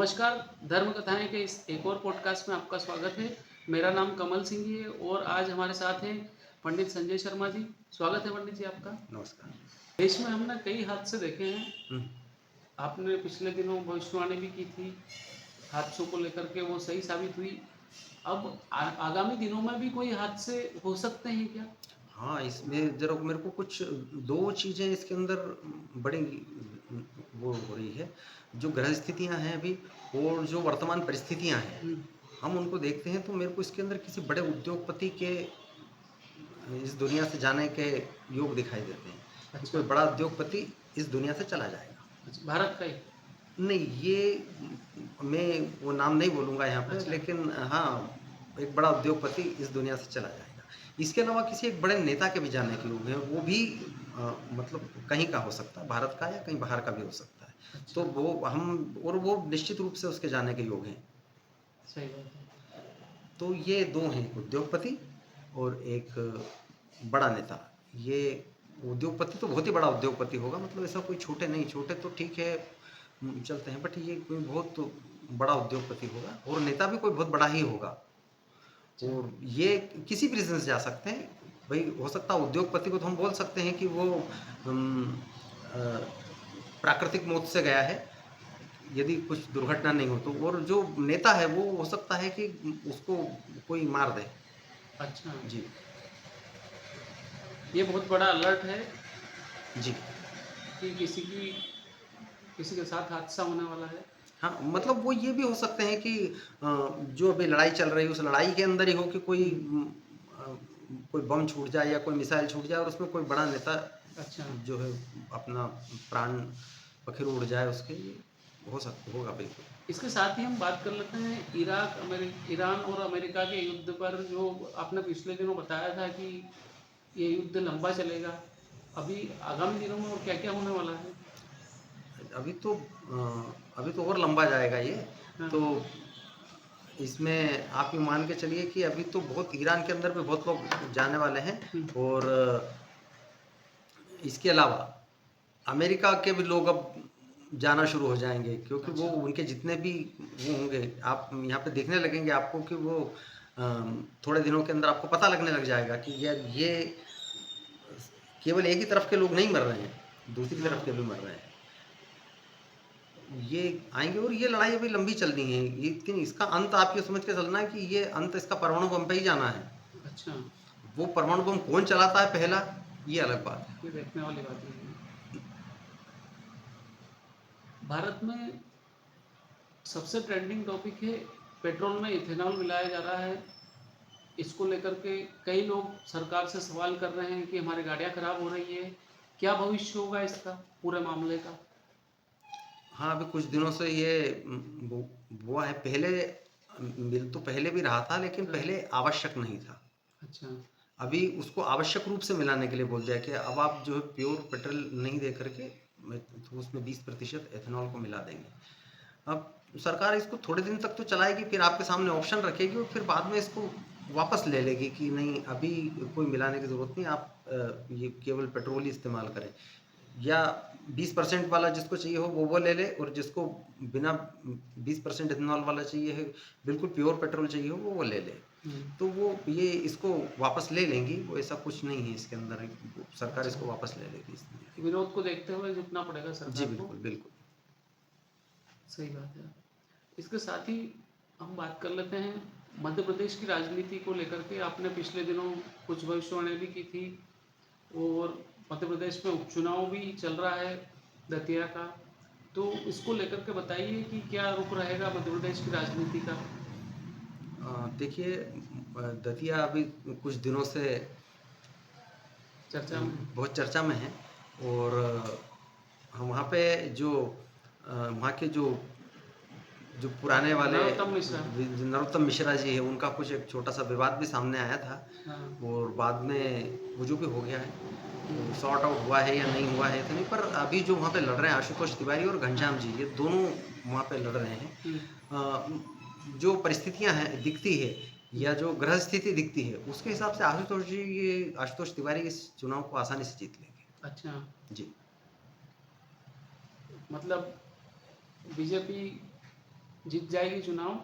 नमस्कार, धर्म कथाएँ के इस एक और पॉडकास्ट में आपका स्वागत है। मेरा नाम कमल सिंह जी है और आज हमारे साथ हैं पंडित संजय शर्मा जी। स्वागत है पंडित जी आपका। नमस्कार। देश में हमने कई हादसे देखे हैं। हुँ। आपने पिछले दिनों भविष्यवाणी भी की थी, हादसों को लेकर के वो सही साबित हुई। अब आगामी दिनों में भी कोई हादसे हो सकते हैं क्या? हाँ, इसमें ज़रा मेरे को कुछ 2 चीज़ें इसके अंदर बड़ी वो हो रही है, जो ग्रह स्थितियाँ हैं अभी और जो वर्तमान परिस्थितियाँ हैं, हुँ, हम उनको देखते हैं तो मेरे को इसके अंदर किसी बड़े उद्योगपति के इस दुनिया से जाने के योग दिखाई देते हैं, कि अच्छा, कोई बड़ा उद्योगपति इस दुनिया से चला जाएगा। अच्छा भारत का ही? नहीं, ये मैं वो नाम नहीं बोलूँगा यहाँ पे, अच्छा, लेकिन हाँ, एक बड़ा उद्योगपति इस दुनिया से चला जाएगा। इसके अलावा किसी एक बड़े नेता के भी जाने के योग हैं, वो भी मतलब कहीं का हो सकता है, भारत का या कहीं बाहर का भी हो सकता है। तो अच्छा, वो निश्चित रूप से उसके जाने के योग हैं। सही बात है। तो ये 2 हैं, एक उद्योगपति और एक बड़ा नेता। ये उद्योगपति तो बहुत ही बड़ा उद्योगपति होगा, मतलब ऐसा कोई छोटे नहीं, छोटे तो ठीक है चलते हैं, बट ये कोई बहुत बड़ा उद्योगपति होगा और नेता भी कोई बहुत बड़ा ही होगा। अच्छा, और ये किसी भी रीज़न से जा सकते हैं। भई हो सकता है उद्योगपति को तो हम बोल सकते हैं कि वो उम, अ, प्राकृतिक मौत से गया है, यदि कुछ दुर्घटना नहीं हो तो। और जो नेता है वो हो सकता है कि उसको कोई मार दे। अच्छा। जी, ये बहुत बड़ा अलर्ट है जी। कि किसी के साथ हादसा होने वाला है। हाँ, मतलब वो ये भी हो सकते हैं कि जो अभी लड़ाई चल रही है उस लड़ाई के अंदर ही हो कि हुँ, अ, कोई बम छूट जाए या कोई मिसाइल छूट जाए और उसमें कोई बड़ा नेता अच्छा। जो है अपना प्राण पखेरु उड़ जाए उसके, ये होगा बिल्कुल। इसके साथ ही हम बात कर लेते हैं ईरान और अमेरिका के युद्ध पर जो आपने पिछले दिनों बताया था कि ये युद्ध लंबा चलेगा। अभी आगामी दिनों में और क्या-क्या होने वाला है? अभी तो और लंबा जाएगा ये। हाँ, तो इसमें आप ये मान के चलिए कि अभी तो बहुत ईरान के अंदर भी बहुत लोग जाने वाले हैं हुँ, और इसके अलावा अमेरिका के भी लोग अब जाना शुरू हो जाएँगे, क्योंकि वो अच्छा, उनके जितने भी वो होंगे, आप यहाँ पे देखने लगेंगे आपको कि वो थोड़े दिनों के अंदर आपको पता लगने लग जाएगा कि यार ये केवल एक ही तरफ के लोग नहीं मर रहे हैं, दूसरी हाँ, तरफ के भी मर रहे हैं। ये आएँगे और ये लड़ाई अभी लंबी चलनी है, लेकिन इसका अंत आप ये समझ के चलना है कि ये अंत इसका परमाणु बम पे ही जाना है। अच्छा, वो परमाणु बम कौन चलाता है पहला, ये अलग बात है। ये देखने वाली बात नहीं है। भारत में सबसे ट्रेंडिंग टॉपिक है पेट्रोल में इथेनॉल मिलाया जा रहा है। इसको लेकर के कई लोग सरकार से सवाल कर रहे हैं कि हमारी गाड़ियाँ खराब हो रही है। क्या भविष्य होगा इसका पूरे मामले का? हाँ, अभी कुछ दिनों से ये वो हुआ है। पहले मिल तो पहले भी रहा था, लेकिन हाँ, पहले आवश्यक नहीं था। अच्छा, अभी उसको आवश्यक रूप से मिलाने के लिए बोल दिया कि अब आप जो है प्योर पेट्रोल नहीं दे करके तो उसमें 20% एथेनॉल को मिला देंगे। अब सरकार इसको थोड़े दिन तक तो चलाएगी, फिर आपके सामने ऑप्शन रखेगी और फिर बाद में इसको वापस ले लेगी कि नहीं, अभी कोई मिलाने की ज़रूरत नहीं, आप ये केवल पेट्रोल ही इस्तेमाल करें। या 20% वाला जिसको चाहिए हो वो ले ले, और जिसको बिना 20% इथेनॉल वाला चाहिए है, बिल्कुल प्योर पेट्रोल चाहिए हो वो ले ले। हुँ, तो वो ये इसको वापस ले लेंगी, वो ऐसा कुछ नहीं है इसके अंदर, सरकार अच्छा। इसको वापस ले लेगी इस दुनिया के। विरोध को देखते हुए झुकना पड़ेगा जी, सरकार को, बिल्कुल, बिल्कुल। सही बात है। इसके साथ ही हम बात कर लेते हैं मध्य प्रदेश की राजनीति को लेकर के आपने पिछले दिनों कुछ भविष्यवाणी भी की थी और मध्य प्रदेश में उपचुनाव भी चल रहा है दतिया का। तो इसको लेकर के बताइए कि क्या रुख रहेगा मध्य प्रदेश की राजनीति का? देखिए दतिया अभी कुछ दिनों से चर्चा में? बहुत चर्चा में है और वहाँ पे जो वहाँ के जो जो पुराने वाले नरोत्तम मिश्रा। नरोत्तम मिश्रा जी हैं, उनका कुछ एक छोटा-सा विवाद भी सामने आया था हाँ, और बाद में वो जो भी हो गया है, वो हुँ, सॉर्ट आउट हुआ है या नहीं हुआ है तो नहीं, पर अभी जो वहाँ पे लड़ रहे हैं आशुतोष तिवारी और घनश्याम जी, ये दोनों वहाँ पे लड़ रहे हैं। हुँ, जो परिस्थितियाँ हैं दिखती है हुँ, या जो ग्रह स्थिति दिखती है, उसके हिसाब से आशुतोष तिवारी इस चुनाव को आसानी से जीत लेंगे। अच्छा, जी। मतलब बीजेपी जीत जाएगी चुनाव,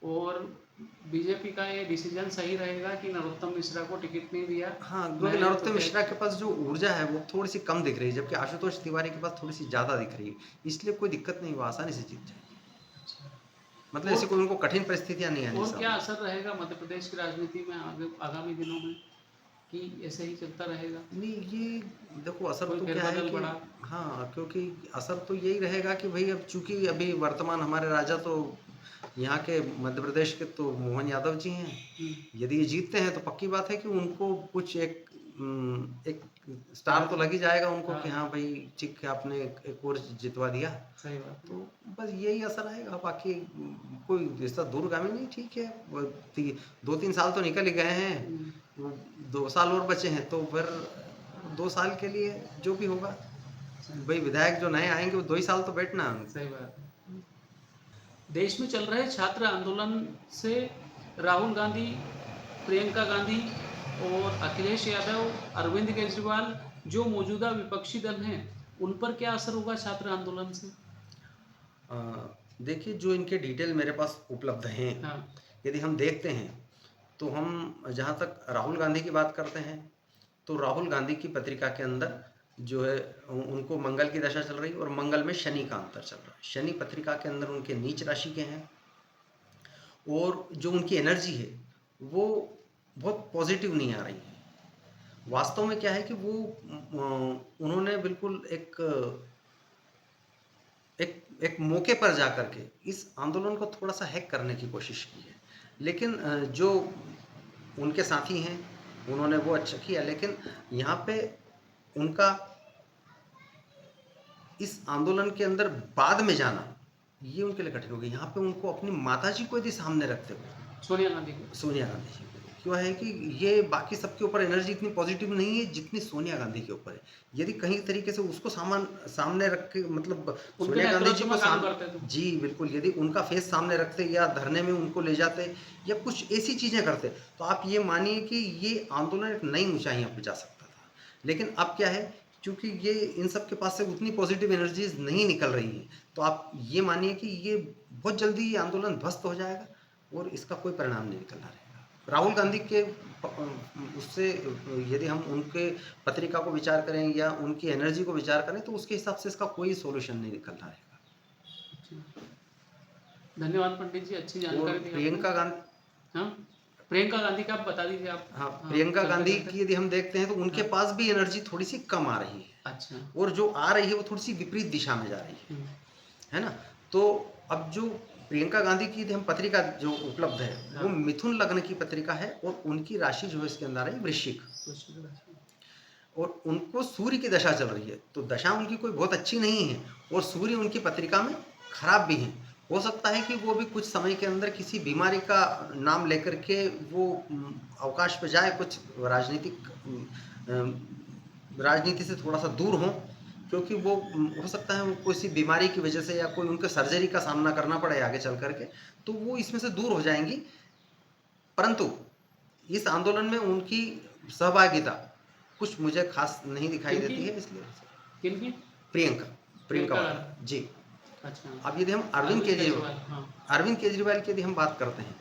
और बीजेपी का ये डिसीजन सही रहेगा कि नरोत्तम मिश्रा को टिकट नहीं दिया? हाँ, क्योंकि नए नरोत्तम मिश्रा के प्रत्याशी। पास जो ऊर्जा है वो थोड़ी सी कम दिख रही है, जबकि आशुतोष तिवारी के पास थोड़ी सी ज़्यादा दिख रही है, इसलिए कोई दिक्कत नहीं, वो आसानी से जीत जाएगी। अच्छा। मतलब ऐसी और कोई उनको कठिन परिस्थितियाँ नहीं आनी और क्या सामने। असर रहेगा मध्य प्रदेश की राजनीति में आगामी दिनों में, कि ऐसे ही चलता रहेगा? नहीं, ये देखो असर कोई तो क्या है फेरबदल कि बड़ा? हाँ, क्योंकि असर तो यही रहेगा कि भई अब चूँकि अभी वर्तमान हमारे राजा तो यहाँ के मध्य प्रदेश के तो मोहन यादव जी हैं। यदि ये जीतते हैं तो पक्की बात है कि उनको कुछ एक स्टार तो लग ही जाएगा उनको कि हाँ भाई ठीक है, आपने एक और जितवा दिया। सही बात है। तो बस यही असर आएगा, बाकी कोई ऐसा दूरगामी नहीं। ठीक है, 2-3 साल तो निकल ही गए हैं, हम्म, 2 साल और बचे हैं, तो फिर 2 साल के लिए जो भी होगा, भाई विधायक जो नए आएंगे वो 2 ही साल तो बैठना है उनको। सही बात है। देश में चल रहे छात्र आंदोलन से राहुल गांधी, प्रियंका गांधी और अखिलेश यादव, अरविंद केजरीवाल, जो मौजूदा विपक्षी दल हैं, उन पर क्या असर होगा छात्र आंदोलन से? अ, देखिए, जो इनके डिटेल मेरे पास उपलब्ध हैं, हाँ। यदि हम देखते हैं तो हम जहाँ तक राहुल गांधी की बात करते हैं, तो राहुल गांधी की पत्रिका के अंदर जो है उनको मंगल की दशा चल रही है, और मंगल में शनि का अंतर चल रहा है। शनि पत्रिका के अंदर उनके नीच राशि के हैं, और जो उनकी एनर्जी है वो बहुत पॉजिटिव नहीं आ रही है। वास्तव में क्या है कि वो उन्होंने बिल्कुल एक मौके पर जा कर के इस आंदोलन को थोड़ा सा हैक करने की कोशिश की है, लेकिन जो उनके साथी हैं उन्होंने वो अच्छा किया, लेकिन यहाँ पे उनका इस आंदोलन के अंदर बाद में जाना ये उनके लिए कठिन हो गया। यहाँ पे उनको अपनी माताजी को यदि सामने रखते हुए, सोनिया गांधी को। सोनिया गांधी जी को, क्यों है कि ये बाकी सबके ऊपर एनर्जी इतनी पॉजिटिव नहीं है जितनी सोनिया गांधी के ऊपर है। यदि कहीं तरीके से उसको सामने रख के, मतलब उनके सोनिया गांधी जी नेतृत्व को में काम करते तो। जी बिल्कुल, यदि उनका फेस सामने रखते या धरने में उनको ले जाते या कुछ ऐसी चीज़ें करते, तो आप ये मानिए कि ये आंदोलन एक नई ऊंचाइयों पर जा सकता था। लेकिन अब क्या है, क्योंकि ये इन सब के पास से उतनी पॉजिटिव एनर्जीज नहीं निकल रही हैं, तो आप ये मानिए कि ये बहुत जल्दी ये आंदोलन ध्वस्त हो जाएगा और इसका कोई परिणाम नहीं निकलना रहेगा। राहुल गांधी के उससे यदि हम उनके पत्रिका को विचार करें या उनकी एनर्जी को विचार करें, तो उसके हिसाब से इसका कोई सोल्यूशन नहीं निकलना रहेगा। धन्यवाद पंडित जी, अच्छी और जानकारी दी आपने। प्रियंका गांधी, हाँ, प्रियंका गांधी का आप बता दीजिए आप। हाँ, प्रियंका गांधी की यदि हम देखते हैं तो उनके हाँ। पास भी एनर्जी थोड़ी सी कम आ रही है, अच्छा। और जो आ रही है वो थोड़ी सी विपरीत दिशा में जा रही है ना। तो अब जो प्रियंका गांधी की यदि हम पत्रिका जो उपलब्ध है वो हाँ। मिथुन लग्न की पत्रिका है, और उनकी राशि जो है इसके अंदर है वृश्चिक, और उनको सूर्य की दशा चल रही है। तो दशा उनकी कोई बहुत अच्छी नहीं है, और सूर्य उनकी पत्रिका में खराब भी है। हो सकता है कि वो भी कुछ समय के अंदर किसी बीमारी का नाम लेकर के वो अवकाश पे जाए, कुछ राजनीति से थोड़ा सा दूर हों, क्योंकि वो हो सकता है वो किसी बीमारी की वजह से या कोई उनको सर्जरी का सामना करना पड़े आगे चल करके, तो वो इसमें से दूर हो जाएंगी। परंतु इस आंदोलन में उनकी सहभागिता कुछ मुझे खास नहीं दिखाई किनकी? देती है, इसलिए किनकी? प्रियंका प्रियंका प्रियंका वाड्रा जी। अच्छा। अब यदि हम अरविंद केजरीवाल हाँ। अरविंद केजरीवाल की यदि हम बात करते हैं,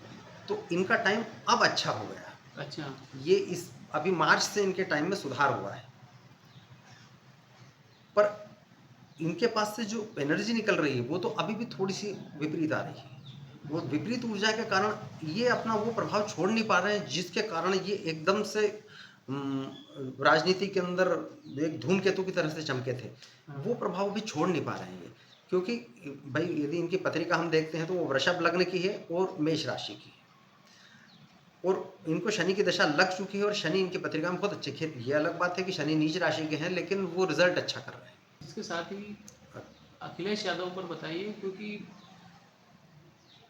तो इनका टाइम अब अच्छा हो गया। अच्छा। ये इस अभी मार्च से इनके टाइम में सुधार हुआ है, पर इनके पास से जो एनर्जी निकल रही है वो तो अभी भी थोड़ी सी विपरीत आ रही है। वो विपरीत ऊर्जा के कारण ये अपना वो प्रभाव छोड़ नहीं पा रहे हैं, जिसके कारण ये एकदम से राजनीति के अंदर एक धूमकेतु की तरह से चमके थे, वो प्रभाव भी छोड़ नहीं पा रहे हैं ये। क्योंकि भाई यदि इनकी पत्रिका हम देखते हैं तो वो वृषभ लग्न की है और मेष राशि की है, और इनको शनि की दशा लग चुकी है, और शनि इनकी पत्रिका में बहुत अच्छे खेत। ये अलग बात है कि शनि नीच राशि के हैं, लेकिन वो रिजल्ट अच्छा कर रहे हैं। इसके साथ ही अखिलेश यादव पर बताइए, क्योंकि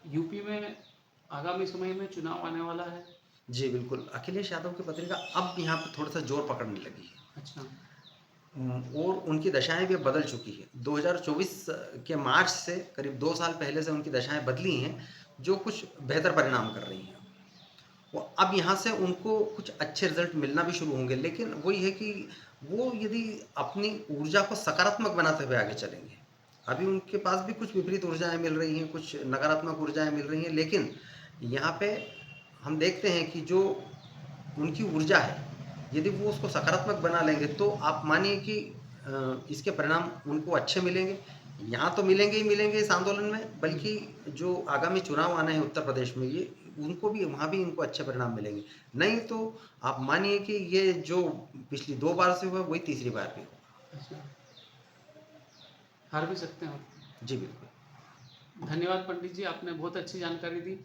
यूपी में आगामी समय में चुनाव आने वाला है। जी बिल्कुल, अखिलेश यादव की पत्रिका अब यहाँ पर थोड़ा सा जोर पकड़ने लगी है। अच्छा। और उनकी दशाएं भी बदल चुकी है। 2024 के मार्च से करीब 2 साल पहले से उनकी दशाएं बदली हैं, जो कुछ बेहतर परिणाम कर रही हैं। वो अब यहाँ से उनको कुछ अच्छे रिजल्ट मिलना भी शुरू होंगे, लेकिन वही है कि वो यदि अपनी ऊर्जा को सकारात्मक बनाते हुए आगे चलेंगे, अभी उनके पास भी कुछ विपरीत ऊर्जाएं मिल रही हैं, कुछ नकारात्मक ऊर्जाएं मिल रही हैं, लेकिन यहाँ पे हम देखते हैं कि जो उनकी ऊर्जा है, यदि वो उसको सकारात्मक बना लेंगे तो आप मानिए कि इसके परिणाम उनको अच्छे मिलेंगे। यहाँ तो मिलेंगे ही मिलेंगे इस आंदोलन में, बल्कि जो आगामी चुनाव आने हैं उत्तर प्रदेश में, ये उनको भी, वहाँ भी इनको अच्छे परिणाम मिलेंगे। नहीं तो आप मानिए कि ये जो पिछली 2 बार से हुआ, वही तीसरी बार भी होगा। अच्छा, हार भी सकते हैं। जी, बिल्कुल। धन्यवाद पंडित जी, आपने बहुत अच्छी जानकारी दी।